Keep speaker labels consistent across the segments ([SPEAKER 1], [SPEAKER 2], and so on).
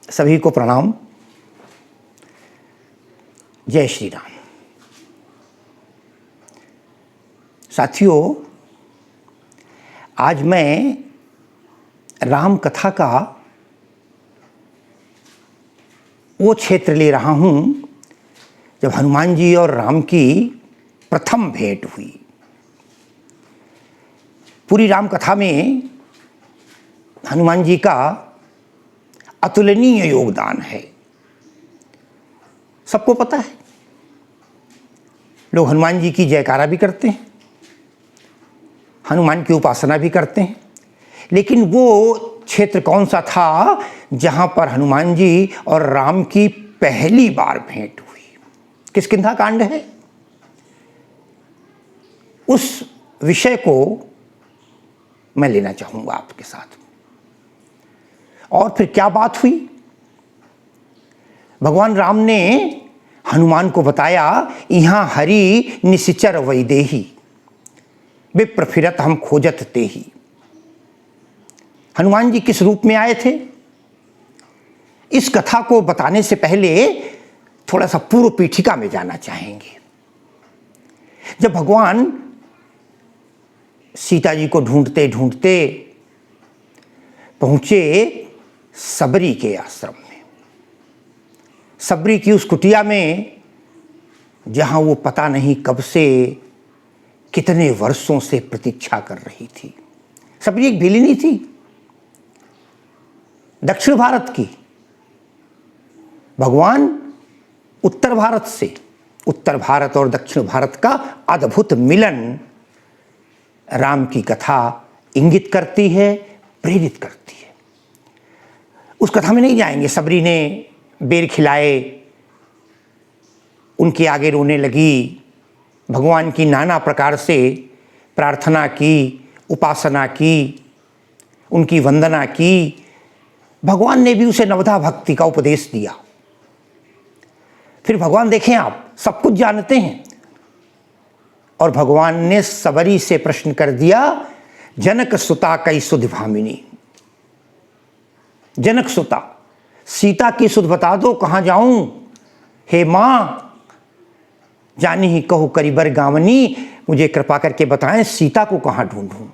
[SPEAKER 1] सभी को प्रणाम। जय श्री राम। साथियों, आज मैं राम कथा का वो क्षेत्र ले रहा हूँ जब हनुमान जी और राम की प्रथम भेंट हुई। पूरी राम कथा में हनुमान जी का अतुलनीय योगदान है, सबको पता है। लोग हनुमान जी की जयकारा भी करते हैं, हनुमान की उपासना भी करते हैं, लेकिन वो क्षेत्र कौन सा था जहां पर हनुमान जी और राम की पहली बार भेंट हुई? किष्किंधा कांड है। उस विषय को मैं लेना चाहूंगा आपके साथ। और फिर क्या बात हुई? भगवान राम ने हनुमान को बताया, यहाँ हरि निशिचर वैदेही विप्र फिरत हम खोजत तेही। हनुमान जी किस रूप में आए थे? इस कथा को बताने से पहले थोड़ा सा पूर्व पीठिका में जाना चाहेंगे। जब भगवान सीता जी को ढूंढते ढूंढते पहुंचे सबरी के आश्रम में, सबरी की उस कुटिया में जहां वो पता नहीं कब से कितने वर्षों से प्रतीक्षा कर रही थी। सबरी एक भिलिनी थी, दक्षिण भारत की। भगवान उत्तर भारत से, उत्तर भारत और दक्षिण भारत का अद्भुत मिलन राम की कथा इंगित करती है, प्रेरित करती है। उस कथा में नहीं जाएंगे। सबरी ने बेर खिलाए, उनके आगे रोने लगी, भगवान की नाना प्रकार से प्रार्थना की, उपासना की, उनकी वंदना की। भगवान ने भी उसे नवधा भक्ति का उपदेश दिया। फिर भगवान, देखें आप सब कुछ जानते हैं, और भगवान ने सबरी से प्रश्न कर दिया, जनक सुता कई सुध भामिनी। जनक सुता, सीता की सुध बता दो, कहाँ जाऊं? हे मां, जानी ही कहो करीबर गावनी, मुझे कृपा करके बताएं सीता को कहाँ ढूंढूं।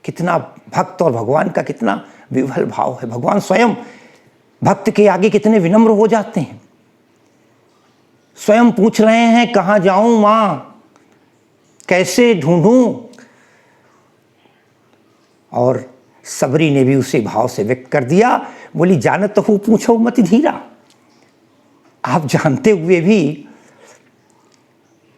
[SPEAKER 1] कितना भक्त और भगवान का कितना विवल भाव है। भगवान स्वयं भक्त के आगे कितने विनम्र हो जाते हैं। स्वयं पूछ रहे हैं, कहाँ जाऊं मां, कैसे ढूंढूं? और सबरी ने भी उसे भाव से व्यक्त कर दिया, बोली, जानत हूं पूछो मत धीरा। आप जानते हुए भी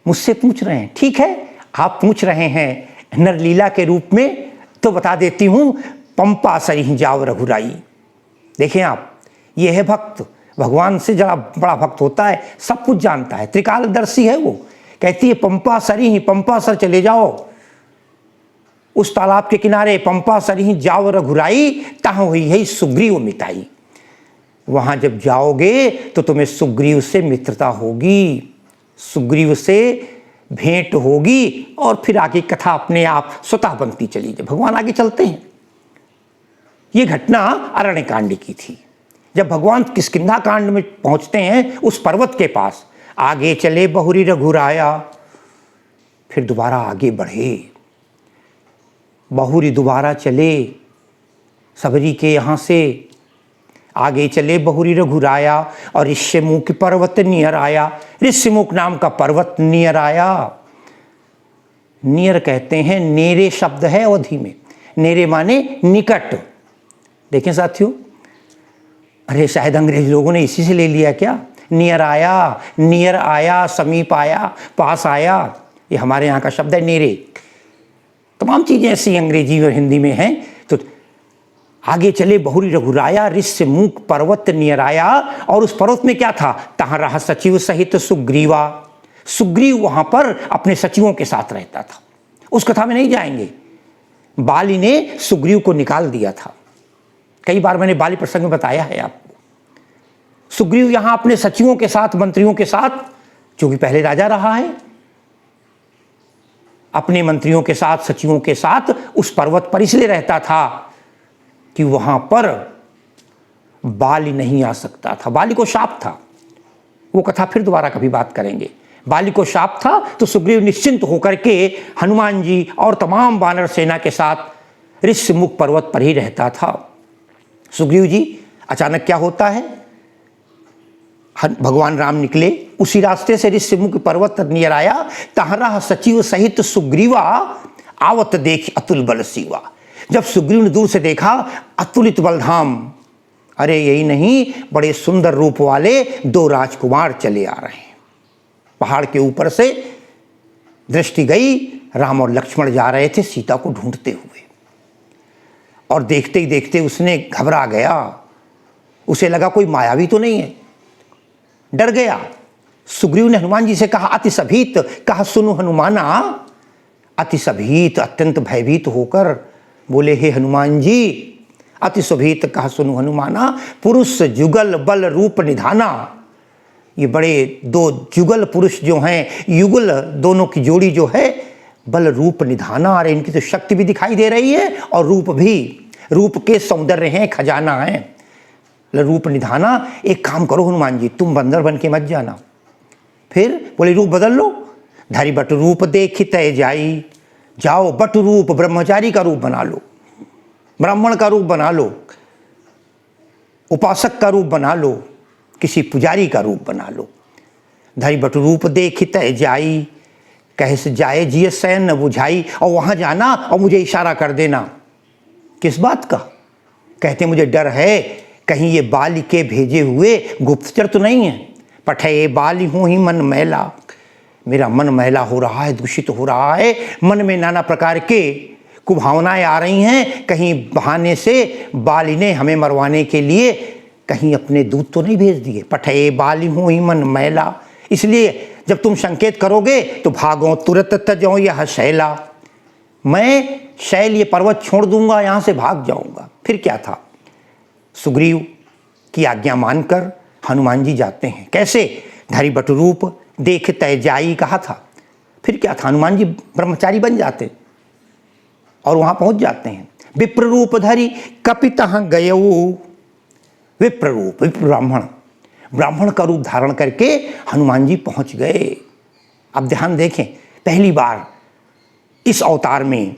[SPEAKER 1] मुझसे पूछ रहे हैं। ठीक है, आप पूछ रहे हैं नरलीला के रूप में, तो बता देती हूं, पंपा सरिह जाव रघुराई। देखें आप, ये है भक्त। भगवान से जरा बड़ा भक्त होता है, सब कुछ जानता है, त्रिकालदर्शी है वो। कहती है, पंपा सरिह, पंपा सर चले जाओ, उस तालाब के किनारे पंपा सरिह जाव रघुराई, तहाँ हुई है सुग्रीव मिताई। वहां जब जाओगे तो तुम्हें सुग्रीव से मित्रता होगी, सुग्रीव से भेंट होगी, और फिर आगे कथा अपने आप स्वतः बनती चली जाए। भगवान आगे चलते हैं। ये घटना अरण्य कांड की थी। जब भगवान किष्किंधा कांड में पहुंचते हैं, उस पर्वत के पास, आगे चले बहुरी रघुराया, फिर दोबारा आगे बढ़े, बहुरी दोबारा चले सबरी के यहां से, आगे चले बहुरी रघुराया, और ऋष्यमुख पर्वत नियर आया। ऋष्यमुख नाम का पर्वत नियर आया। नियर कहते हैं, नेरे शब्द है अवधि में, नेरे माने निकट। देखें साथियों, अरे शायद अंग्रेज लोगों ने इसी से ले लिया क्या? नियर आया, नियर आया, समीप आया, पास आया, ये हमारे यहाँ का शब्द है नेरे। तमाम चीजें ऐसी अंग्रेजी और हिंदी में हैं। तो आगे चले बहुरी रघुराया, ऋष्यमुख पर्वत नियर आया, और उस पर्वत में क्या था? तहां रहा सचिव सहित सुग्रीवा। सुग्रीव वहां पर अपने सचिवों के साथ रहता था। उस कथा में नहीं जाएंगे। बाली ने सुग्रीव को निकाल दिया था। कई बार मैंने बाली प्रसंग में बताया है आपको। सुग्रीव यहां अपने सचिवों के साथ, मंत्रियों के साथ, जो कि पहले राजा रहा है, अपने मंत्रियों के साथ, सचिवों के साथ उस पर्वत पर इसलिए रहता था कि वहां पर बाली नहीं आ सकता था। बाली को शाप था, वो कथा फिर दोबारा कभी बात करेंगे। बाली को शाप था तो सुग्रीव निश्चिंत होकर के हनुमान जी और तमाम वानर सेना के साथ ऋष्यमुख पर्वत पर ही रहता था। सुग्रीव जी, अचानक क्या होता है, भगवान राम निकले, उसी रास्ते से ऋष्यमुख पर्वत नियर आया। तहरा सचिव सहित सुग्रीवा आवत देख अतुल बल सीवा। जब सुग्रीव ने दूर से देखा अतुलित बलधाम, अरे यही नहीं, बड़े सुंदर रूप वाले दो राजकुमार चले आ रहे हैं। पहाड़ के ऊपर से दृष्टि गई, राम और लक्ष्मण जा रहे थे सीता को ढूंढते हुए, और देखते ही देखते उसने घबरा गया। उसे लगा कोई मायावी तो नहीं है, डर गया। सुग्रीव ने हनुमान जी से कहा, अति सभीत कहा सुनु हनुमाना। अति सभीत, अत्यंत भयभीत होकर बोले, हे हनुमान जी, अति सभीत कहा सुनु हनुमाना, पुरुष जुगल बल रूप निधाना। ये बड़े दो जुगल पुरुष जो हैं, युगल दोनों की जोड़ी जो है, बल रूप निधाना, अरे इनकी तो शक्ति भी दिखाई दे रही है और रूप भी, रूप के सौंदर्य हैं, खजाना है। रूप निधाना, एक काम करो हनुमान जी, तुम बंदर बन के मत जाना। फिर बोले रूप बदल लो। धरि बट रूप देखि तय जाई, जाओ बट रूप ब्रह्मचारी का रूप बना लो, ब्राह्मण का रूप बना लो, उपासक का रूप बना लो, किसी पुजारी का रूप बना लो। धरि बट रूप देखि तय जाई, कहे से जाए जिय सैन न बुझाई। और वहां जाना और मुझे इशारा कर देना। किस बात का? कहते मुझे डर है कहीं ये बाली के भेजे हुए गुप्तचर तो नहीं है। पठे बाली हूँ ही मन मैला, मेरा मन मैला हो रहा है, दूषित हो रहा है, मन में नाना प्रकार के कुभावनाएं आ रही हैं। कहीं बहाने से बाली ने हमें मरवाने के लिए कहीं अपने दूत तो नहीं भेज दिए। पठे बाली हूँ ही मन मैला, इसलिए जब तुम संकेत करोगे तो भागो तुरंत तजो यह शैला। मैं शैल ये पर्वत छोड़ दूंगा, यहाँ से भाग जाऊंगा। फिर क्या था, सुग्रीव की आज्ञा मानकर हनुमान जी जाते हैं। कैसे? धरि बट रूप देख तय जाई कहा था। फिर क्या था, हनुमान जी ब्रह्मचारी बन जाते और वहां पहुंच जाते हैं। विप्र रूप धरि कपितः गयऊ, विप्र रूप, विप्र ब्राह्मण, ब्राह्मण का रूप धारण करके हनुमान जी पहुंच गए। अब ध्यान देखें, पहली बार इस अवतार में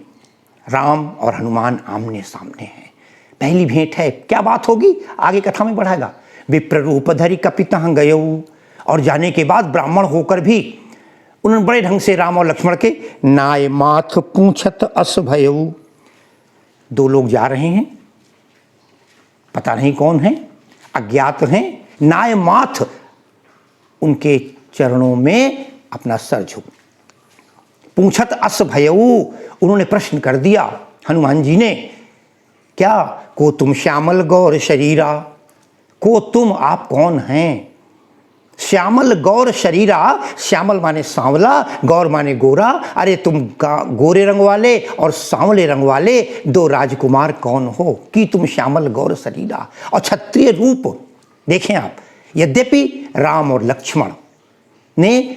[SPEAKER 1] राम और हनुमान आमने सामने हैं, पहली भेंट है। क्या बात होगी आगे कथा में बढ़ाएगा। विप्र रूप धरि कपितः गयऊ, और जाने के बाद ब्राह्मण होकर भी उन्होंने बड़े ढंग से राम और लक्ष्मण के नाय माथ पूछत अस भयऊ। दो लोग जा रहे हैं, पता नहीं कौन है, अज्ञात हैं। नाय माथ, उनके चरणों में अपना सर झुक, पूछत अस भयऊ, उन्होंने प्रश्न कर दिया हनुमान जी ने, क्या को तुम श्यामल गौर शरीरा, को तुम, आप कौन हैं? श्यामल गौर शरीरा, श्यामल माने सांवला, गौर माने गोरा। अरे तुम गोरे रंग वाले और सांवले रंग वाले दो राजकुमार कौन हो कि तुम श्यामल गौर शरीरा और क्षत्रिय रूप। देखें आप, यद्यपि राम और लक्ष्मण ने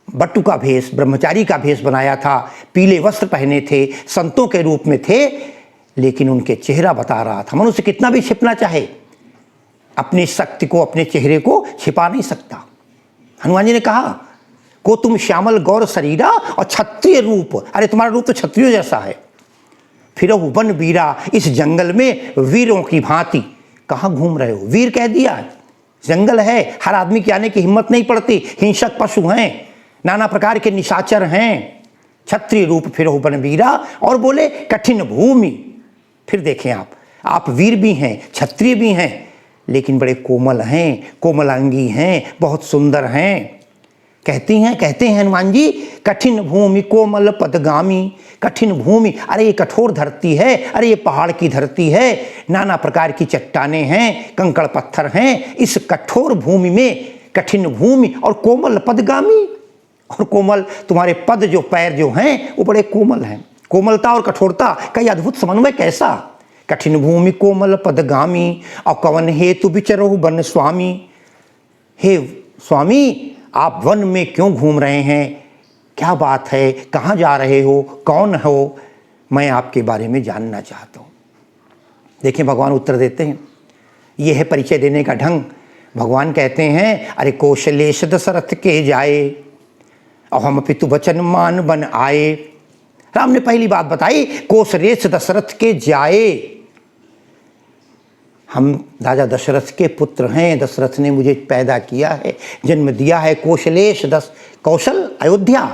[SPEAKER 1] बट्टू का भेष, ब्रह्मचारी का भेष बनाया था, पीले वस्त्र पहने थे, संतों के रूप में थे, लेकिन उनके चेहरा बता रहा था। मनुष्य कितना भी छिपना चाहे, अपनी शक्ति को, अपने चेहरे को छिपा नहीं सकता। हनुमान जी ने कहा को तुम श्यामल गौर शरीरा और क्षत्रिय रूप, अरे तुम्हारा रूप तो क्षत्रियो जैसा है। फिर वन वीरा, इस जंगल में वीरों की भांति कहाँ घूम रहे हो? वीर कह दिया, जंगल है, हर आदमी की आने की हिम्मत नहीं पड़ती, हिंसक पशु हैं, नाना प्रकार के निशाचर हैं। क्षत्रिय रूप फिर वन वीरा, और बोले कठिन भूमि। फिर देखें आप वीर भी हैं, क्षत्रिय भी हैं, लेकिन बड़े कोमल हैं, कोमलांगी हैं, बहुत सुंदर हैं। कहते हैं हनुमान जी, कठिन भूमि कोमल पदगामी। कठिन भूमि, अरे ये कठोर धरती है, अरे ये पहाड़ की धरती है, नाना प्रकार की चट्टानें हैं, कंकड़ पत्थर हैं। इस कठोर भूमि में कठिन भूमि और कोमल पदगामी, और कोमल तुम्हारे पद जो, पैर जो हैं वो बड़े कोमल हैं। कोमलता और कठोरता का यह अद्भुत समन्वय कैसा? कठिन भूमि कोमल पदगामी, और कवन हेतु विचरो वन स्वामी। हे स्वामी, आप वन में क्यों घूम रहे हैं? क्या बात है? कहाँ जा रहे हो? कौन हो? मैं आपके बारे में जानना चाहता हूँ। देखिए भगवान उत्तर देते हैं, ये है परिचय देने का ढंग। भगवान कहते हैं अरे कौशलेश दशरथ के जाए और हम पितु वचन मान बन आए। राम ने पहली बात बताई, कौशलेश दशरथ के जाए, हम राजा दशरथ के पुत्र हैं, दशरथ ने मुझे पैदा किया है, जन्म दिया है। कौशलेश कौशल अयोध्या,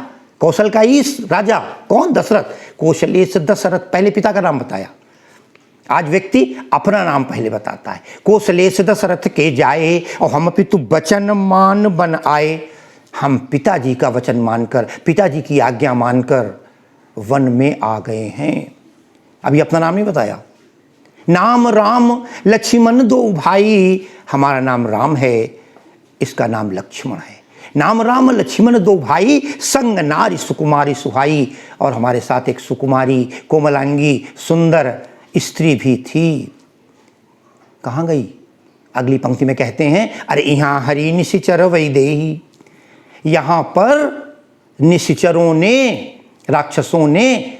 [SPEAKER 1] कौशल का ईश राजा कौन? दशरथ। कौशलेश दशरथ, पहले पिता का नाम बताया। आज व्यक्ति अपना नाम पहले बताता है। कौशलेश दशरथ के जाए और हम पितु वचन मान बन आए, हम पिताजी का वचन मानकर, पिताजी की आज्ञा मानकर वन में आ गए हैं। अभी अपना नाम नहीं बताया। नाम राम लक्ष्मण दो भाई, हमारा नाम राम है, इसका नाम लक्ष्मण है। नाम राम लक्ष्मण दो भाई, संग नारी सुकुमारी सुहाई, और हमारे साथ एक सुकुमारी कोमलांगी सुंदर स्त्री भी थी। कहाँ गई? अगली पंक्ति में कहते हैं अरे यहाँ हरि निशिचर वैदेही, यहाँ पर निशिचरों ने, राक्षसों ने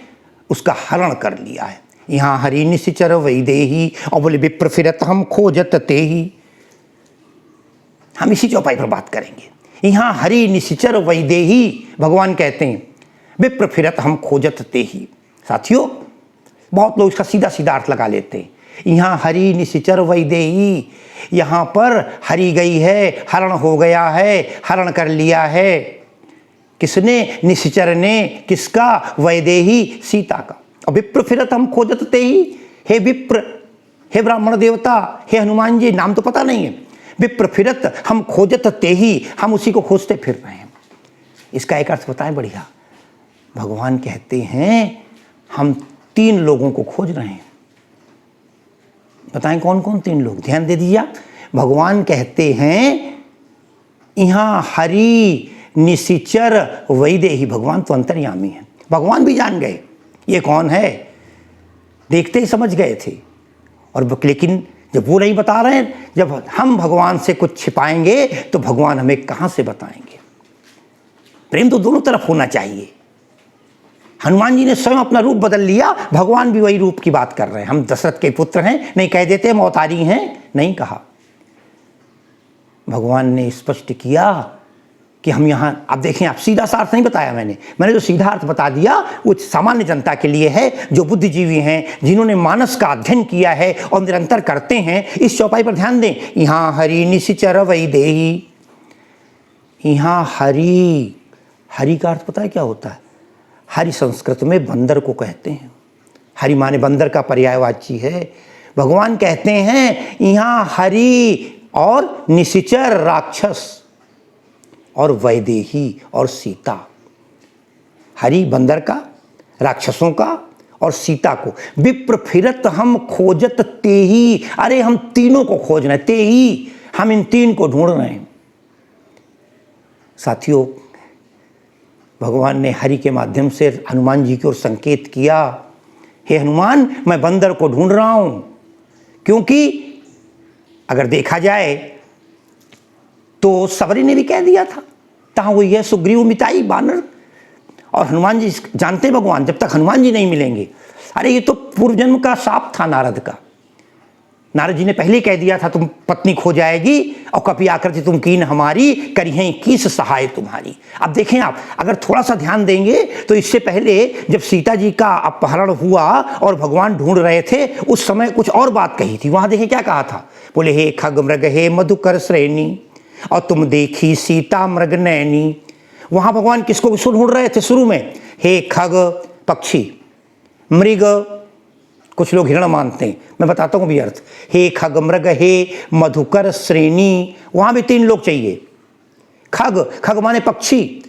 [SPEAKER 1] उसका हरण कर लिया है। यहाँ हरि निशिचर वैदेही, और बोले विप्र फिरत हम खोजत तेही। हम इसी चौपाई पर बात करेंगे। यहाँ हरि निशिचर वैदेही, भगवान कहते हैं विप्र फिरत हम खोजत तेही। साथियों, बहुत लोग इसका सीधा सीधा अर्थ लगा लेते हैं। यहाँ हरि निशिचर वैदेही, यहाँ पर हरि गई है, हरण हो गया है, हरण कर लिया है। किसने? निशिचर ने। किसका? वैदेही, सीता का। और विप्र फिरत हम खोजत तेही, हे विप्र, हे ब्राह्मण देवता, हे हनुमान जी, नाम तो पता नहीं है। विप्र फिरत हम खोजत तेही, हम उसी को खोजते फिर रहे हैं। इसका एक अर्थ बताएं बढ़िया। भगवान कहते हैं हम 3 लोगों को खोज रहे हैं। बताएं कौन कौन 3 लोग? ध्यान दे दीजिए। भगवान कहते हैं यहाँ हरि निशिचर वैदेही, भगवान तो अंतर्यामी है। भगवान भी जान गए ये कौन है, देखते ही समझ गए थे। और लेकिन जब वो नहीं बता रहे हैं, जब हम भगवान से कुछ छिपाएंगे तो भगवान हमें कहाँ से बताएंगे? प्रेम तो दोनों तरफ होना चाहिए। हनुमान जी ने स्वयं अपना रूप बदल लिया, भगवान भी वही रूप की बात कर रहे हैं। हम दशरथ के पुत्र हैं, नहीं कह देते हम अवतारी हैं, नहीं कहा। भगवान ने स्पष्ट किया कि हम यहाँ, आप देखें, आप सीधा सा अर्थ नहीं बताया मैंने जो सीधा अर्थ बता दिया वो सामान्य जनता के लिए है, जो बुद्धिजीवी हैं, जिन्होंने मानस का अध्ययन किया है और निरंतर करते हैं। इस चौपाई पर ध्यान दें। यहाँ हरि निशिचर वैदेही, यहाँ हरि, हरि का अर्थ पता है क्या होता है? हरि संस्कृत में बंदर को कहते हैं। हरि माने बंदर का पर्यायवाची है। भगवान कहते हैं यहाँ हरि और निशिचर राक्षस, और वैदेही और सीता। हरि बंदर का, राक्षसों का, और सीता को। विप्र फिरत हम खोजत तेही, अरे हम तीनों को खोज रहे, तेही, हम इन 3 को ढूंढ रहे हैं। साथियों, भगवान ने हरि के माध्यम से हनुमान जी की ओर संकेत किया, हे हनुमान, मैं बंदर को ढूंढ रहा हूं। क्योंकि अगर देखा जाए तो सबरी ने भी कह दिया था, तहाँ वो यह सुग्रीव मिताई बानर। और हनुमान जी जानते भगवान, जब तक हनुमान जी नहीं मिलेंगे, अरे ये तो पूर्व जन्म का शाप था नारद का। नारद जी ने पहले कह दिया था तुम पत्नी खो जाएगी, और कपि आकृति तुम कीन हमारी, करिहें किस सहाय तुम्हारी। अब देखें आप, अगर थोड़ा सा ध्यान देंगे तो इससे पहले जब सीता जी का अपहरण हुआ और भगवान ढूंढ रहे थे, उस समय कुछ और बात कही थी। वहां देखें क्या कहा था, बोले हे खग मृग हे मधुकर श्रेणी, और तुम देखी सीता मृग नैनी। वहां भगवान किसको ढूंढ रहे थे शुरू में? हे खग पक्षी, मृग कुछ लोग हिरण मानते हैं, मैं बताता हूं भी अर्थ। हे खग मृग हे मधुकर श्रेणी, वहां भी 3 लोग चाहिए। खग, खग माने पक्षी,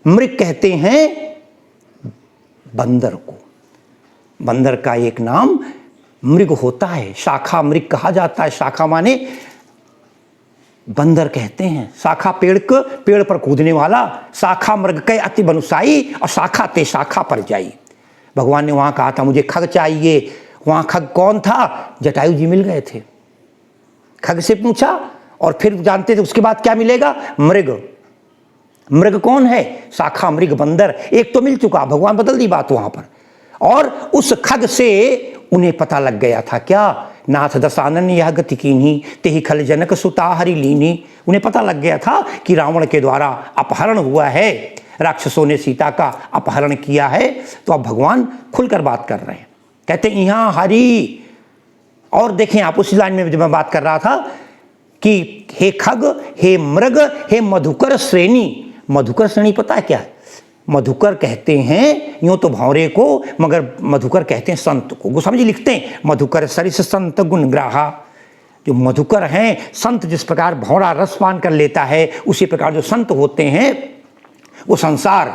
[SPEAKER 1] मृग कहते हैं बंदर को। बंदर का एक नाम मृग होता है, शाखा मृग कहा जाता है। शाखा माने बंदर कहते हैं। शाखा पेड़ पर कूदने वाला, शाखा मृग के अति बनुसाई, और शाखा ते शाखा पर जाई। भगवान ने वहां कहा था मुझे खग चाहिए। वहां खग कौन था? जटायु जी मिल गए थे। खग से पूछा और फिर जानते थे उसके बाद क्या मिलेगा? मृग। मृग कौन है? शाखा मृग बंदर। एक तो मिल चुका, भगवान बदल दी बात वहां पर। और उस खग से उन्हें पता लग गया था क्या? नाथ दशानन यह गति कीन्ही, तेहि खल जनक सुता हरि लीनी। उन्हें पता लग गया था कि रावण के द्वारा अपहरण हुआ है, राक्षसों ने सीता का अपहरण किया है। तो अब भगवान खुलकर बात कर रहे हैं, कहते हैं यहाँ हरि। और देखें आप उसी लाइन में जो मैं बात कर रहा था कि हे खग, हे मृग, हे मधुकर श्रेणी। मधुकर श्रेणी पता है क्या है? मधुकर कहते हैं यूँ तो भौरे को, मगर मधुकर कहते हैं संत को। गोस्वामी जी लिखते हैं मधुकर सरिस संत गुणग्राहा। जो मधुकर हैं, संत जिस प्रकार भौरा रस पान कर लेता है, उसी प्रकार जो संत होते हैं वो संसार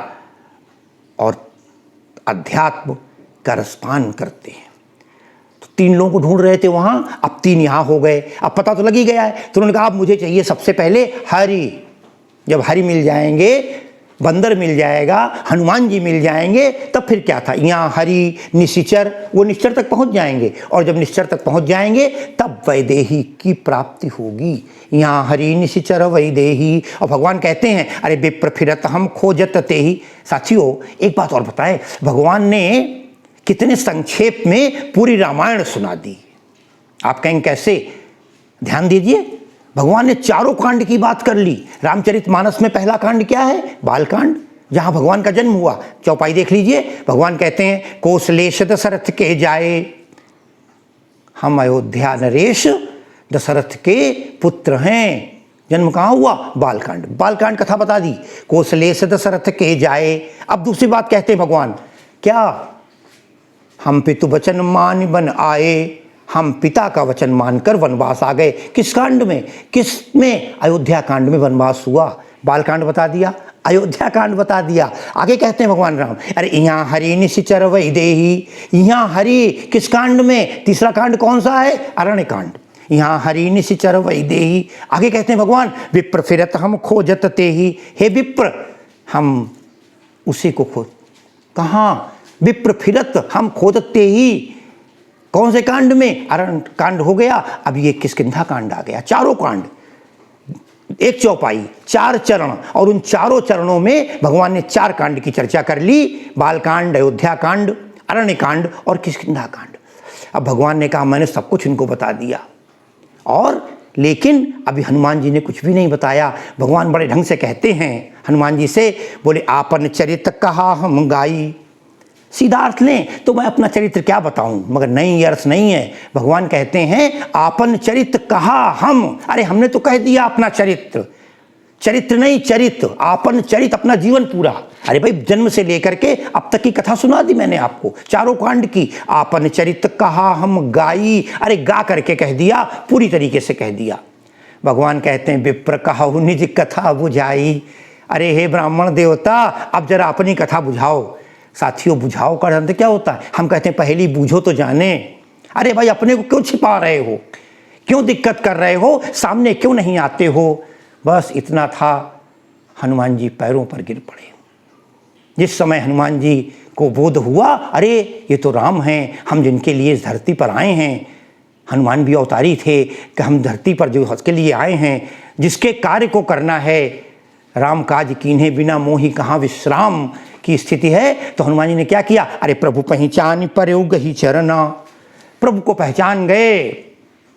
[SPEAKER 1] और अध्यात्म का रसपान करते हैं। तो 3 लोगों को ढूंढ रहे थे वहाँ, अब 3 यहाँ हो गए। अब पता तो लग ही गया है, तो उन्होंने कहा अब मुझे चाहिए सबसे पहले हरि। जब हरि मिल जाएंगे, बंदर मिल जाएगा, हनुमान जी मिल जाएंगे, तब फिर क्या था, यहाँ हरि निशिचर, वो निश्चर तक पहुँच जाएंगे। और जब निश्चर तक पहुँच जाएंगे तब वैदेही की प्राप्ति होगी। यहाँ हरि निशिचर वैदेही। और भगवान कहते हैं अरे विप्र फिरत हम खोजत तेहि। साथियों एक बात और बताएं, भगवान ने कितने संक्षेप में पूरी रामायण सुना दी। आप कहेंगे कैसे? ध्यान दीजिए, भगवान ने चारों कांड की बात कर ली। रामचरितमानस में पहला कांड क्या है? बालकांड, जहां भगवान का जन्म हुआ। चौपाई देख लीजिए, भगवान कहते हैं कौशलेश दशरथ के जाए, हम अयोध्या नरेश दशरथ के पुत्र हैं। जन्म कहाँ हुआ? बालकांड। बालकांड कथा बता दी, कौशलेश दशरथ के जाए। अब दूसरी बात कहते हैं भगवान, क्या? हम पितु वचन मान बन आए, हम पिता का वचन मानकर वनवास आ गए। किस कांड में? किस में? अयोध्या कांड में वनवास हुआ। बालकांड बता दिया, अयोध्या कांड बता दिया। आगे कहते हैं भगवान राम, अरे यहाँ हरि निशिचर वैदेही। यहाँ हरि किस कांड में? तीसरा कांड कौन सा है? अरण्य कांड। यहाँ हरि निशिचर वैदेही। आगे कहते हैं भगवान, विप्र फिरत हम खोजत तेहि। हे विप्र, हम उसी को खोज। कहाँ? विप्र फिरत हम खोजते ही। कौन से कांड में? अरण्य कांड हो गया। अब ये किष्किंधा कांड आ गया। चारों कांड, एक चौपाई, 4 चरण, और उन चारों चरणों में भगवान ने 4 कांड की चर्चा कर ली। बालकांड, अयोध्या कांड, अरण्य कांड और किष्किंधा कांड। अब भगवान ने कहा मैंने सब कुछ इनको बता दिया, और लेकिन अभी हनुमान जी ने कुछ भी नहीं बताया। भगवान बड़े ढंग से कहते हैं हनुमान जी से, बोले आपन चरित्र कहा हम गाई। सीधा अर्थ लें तो मैं अपना चरित्र क्या बताऊं, मगर नहीं, ये अर्थ नहीं है। भगवान कहते हैं आपन चरित्र कहा हम। अरे हमने तो कह दिया अपना चरित्र, चरित्र नहीं चरित्र, आपन चरित्र, अपना जीवन पूरा। अरे भाई जन्म से लेकर के अब तक की कथा सुना दी मैंने आपको, चारों कांड की। आपन चरित्र कहा हम गाई। अरे गा करके कह दिया, पूरी तरीके से कह दिया। भगवान कहते हैं विप्र कहु निज कथा बुझाई। अरे हे ब्राह्मण देवता, अब जरा अपनी कथा बुझाओ। साथियों बुझाओ का अर्थ क्या होता है? हम कहते हैं पहली बूझो तो जाने। अरे भाई अपने को क्यों छिपा रहे हो, क्यों दिक्कत कर रहे हो, सामने क्यों नहीं आते हो? बस इतना था। हनुमान जी पैरों पर गिर पड़े। जिस समय हनुमान जी को बोध हुआ, अरे ये तो राम हैं, हम जिनके लिए इस धरती पर आए हैं। हनुमान भी अवतारी थे कि हम धरती पर जो हज के लिए आए हैं, जिसके कार्य को करना है, राम काज कीन्हे बिना मोहि कहाँ विश्राम की स्थिति है। तो हनुमान जी ने क्या किया? अरे प्रभु पहचान परयु गही चरना। प्रभु को पहचान गए।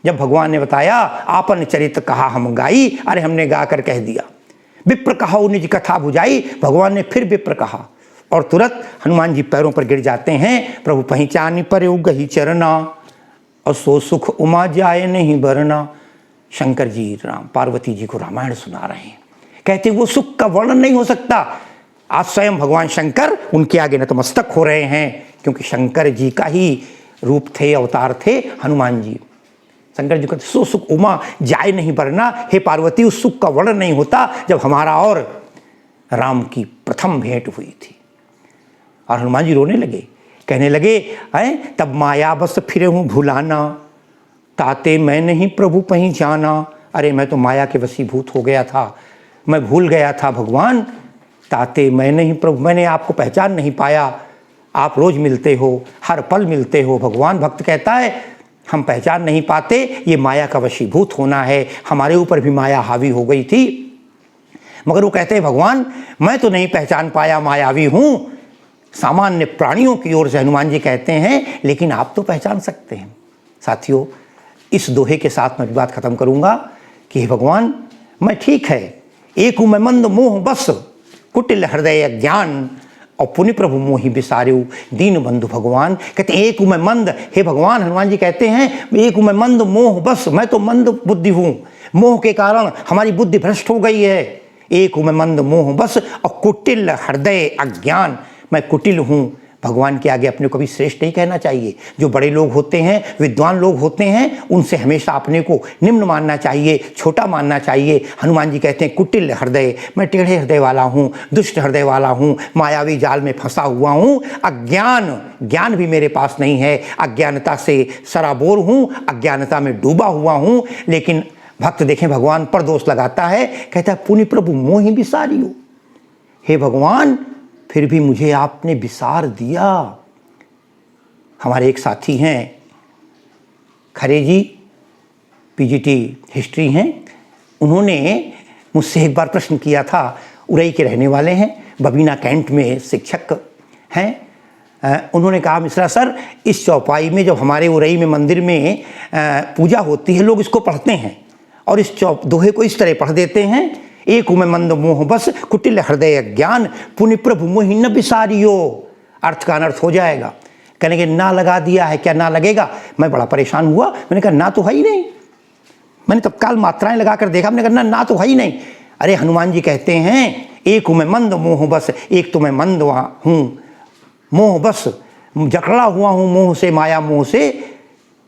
[SPEAKER 1] जब भगवान ने बताया आपन चरित्र कहा हम गाई, अरे हमने गा कर कह दिया। विप्र कहा निज कथा बुझाई। भगवान ने फिर विप्र कहा, और तुरंत हनुमान जी पैरों पर गिर जाते हैं। प्रभु पहचान परयु गही चरना, और सो सुख उमा जाए नहीं बरना। शंकर जी राम पार्वती जी को रामायण सुना रहे हैं, कहते वो सुख का वर्णन नहीं हो सकता। आज स्वयं भगवान शंकर उनके आगे नतमस्तक हो रहे हैं, क्योंकि शंकर जी का ही रूप थे, अवतार थे हनुमान जी। शंकर जी कहते सो सुख उमा जाए नहीं बरना। हे पार्वती, उस सुख का वर्णन नहीं होता जब हमारा और राम की प्रथम भेंट हुई थी। और हनुमान जी रोने लगे, कहने लगे हैं तब माया बस फिरे हूँ भुलाना, ताते मैं नहीं प्रभु पहचाना। अरे मैं तो माया के वशीभूत हो गया था, मैं भूल गया था भगवान। ताते मैं नहीं प्रभु, मैंने आपको पहचान नहीं पाया। आप रोज मिलते हो, हर पल मिलते हो। भगवान भक्त कहता है हम पहचान नहीं पाते, ये माया का वशीभूत होना है। हमारे ऊपर भी माया हावी हो गई थी, मगर वो कहते हैं भगवान मैं तो नहीं पहचान पाया, मायावी हूँ। सामान्य प्राणियों की ओर से हनुमान जी कहते हैं, लेकिन आप तो पहचान सकते हैं। साथियों इस दोहे के साथ मैं बात खत्म करूंगा कि हे भगवान, मैं ठीक है, एक हूँ मैं मंद मोह बस, कुटिल हृदय ज्ञान, और पुण्य प्रभु मोहि बिसार्यु दीन बंधु भगवान। कहते हैं एक हूँ मैं मंद, हे भगवान, हनुमान जी कहते हैं एक हूँ मैं मंद मोह बस, मैं तो मंद बुद्धि हूँ, मोह के कारण हमारी बुद्धि भ्रष्ट हो गई है। एक हूँ मैं मंद मोह बस, और कुटिल हृदय अज्ञान, मैं कुटिल हूँ। भगवान के आगे अपने को भी श्रेष्ठ नहीं कहना चाहिए। जो बड़े लोग होते हैं, विद्वान लोग होते हैं, उनसे हमेशा अपने को निम्न मानना चाहिए, छोटा मानना चाहिए। हनुमान जी कहते हैं कुटिल हृदय, मैं टेढ़े हृदय वाला हूँ, दुष्ट हृदय वाला हूँ, मायावी जाल में फंसा हुआ हूँ, अज्ञान, ज्ञान भी मेरे पास नहीं है, अज्ञानता से सराबोर हूँ, अज्ञानता में डूबा हुआ हूँ। लेकिन भक्त देखें भगवान पर दोष लगाता है, कहता है पुनि प्रभु मोहि बिसार्यु, हे भगवान फिर भी मुझे आपने विसार दिया। हमारे एक साथी हैं खरे जी, पीजीटी हिस्ट्री हैं, उन्होंने मुझसे एक बार प्रश्न किया था। उरई के रहने वाले हैं, बबीना कैंट में शिक्षक हैं। उन्होंने कहा मिश्रा सर, इस चौपाई में जब हमारे उरई में मंदिर में पूजा होती है, लोग इसको पढ़ते हैं और इस दोहे को इस तरह पढ़ देते हैं, एक हूँ मैं मंद मोह बस, कुटिल हृदय ज्ञान, पुनि प्रभु मोहि न बिसारियो। अर्थ का अनर्थ हो जाएगा। कहने के ना लगा दिया है, क्या ना लगेगा? मैं बड़ा परेशान हुआ, मैंने कहा ना तो है ही नहीं। मैंने तत्काल मात्राएं लगा कर देखा, मैंने कहा ना तो है ही नहीं। अरे हनुमान जी कहते हैं एक हूँ मैं मंद मोह बस, एक तो मैं मंद हूँ, मोह बस, जकड़ा हुआ हूँ मोह से, माया मोह से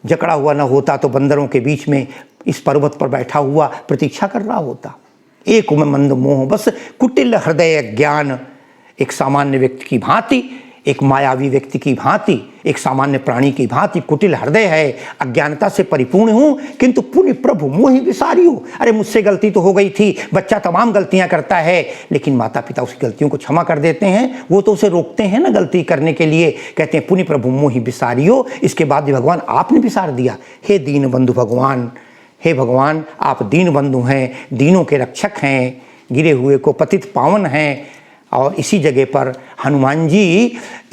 [SPEAKER 1] जकड़ा हुआ न होता तो बंदरों के बीच में इस पर्वत पर बैठा हुआ प्रतीक्षा कर रहा होता। एक हूँ मैं मंद मोह बस, कुटिल हृदय ज्ञान, एक सामान्य व्यक्ति की भांति, एक मायावी व्यक्ति की भांति, एक सामान्य प्राणी की भांति कुटिल हृदय है, अज्ञानता से परिपूर्ण हूँ, किंतु पुनि प्रभु मोहि बिसार्यु। अरे मुझसे गलती तो हो गई थी, बच्चा तमाम गलतियाँ करता है, लेकिन माता पिता उसकी गलतियों को क्षमा कर देते हैं, वो तो उसे रोकते हैं ना गलती करने के लिए। कहते हैं पुनि प्रभु मोहि बिसार्यु, इसके बाद भी भगवान आपने बिसार दिया। हे दीन बंधु भगवान, हे भगवान आप दीन बंधु हैं, दीनों के रक्षक हैं, गिरे हुए को पतित पावन हैं। और इसी जगह पर हनुमान जी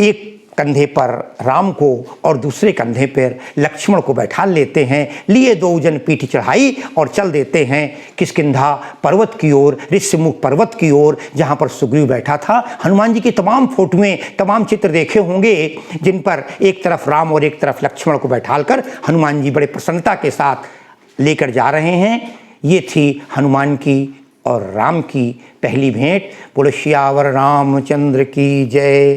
[SPEAKER 1] एक कंधे पर राम को और दूसरे कंधे पर लक्ष्मण को बैठा लेते हैं, लिए दो जन पीठ चढ़ाई और चल देते हैं किष्किंधा पर्वत की ओर, ऋष्यमुख पर्वत की ओर, जहाँ पर सुग्रीव बैठा था। हनुमान जी की तमाम फोटोएं, तमाम चित्र देखे होंगे, जिन पर एक तरफ राम और एक तरफ लक्ष्मण को बैठाकर हनुमान जी बड़े प्रसन्नता के साथ लेकर जा रहे हैं। ये थी हनुमान की और राम की पहली भेंट। बोलो सियावर रामचंद्र की जय।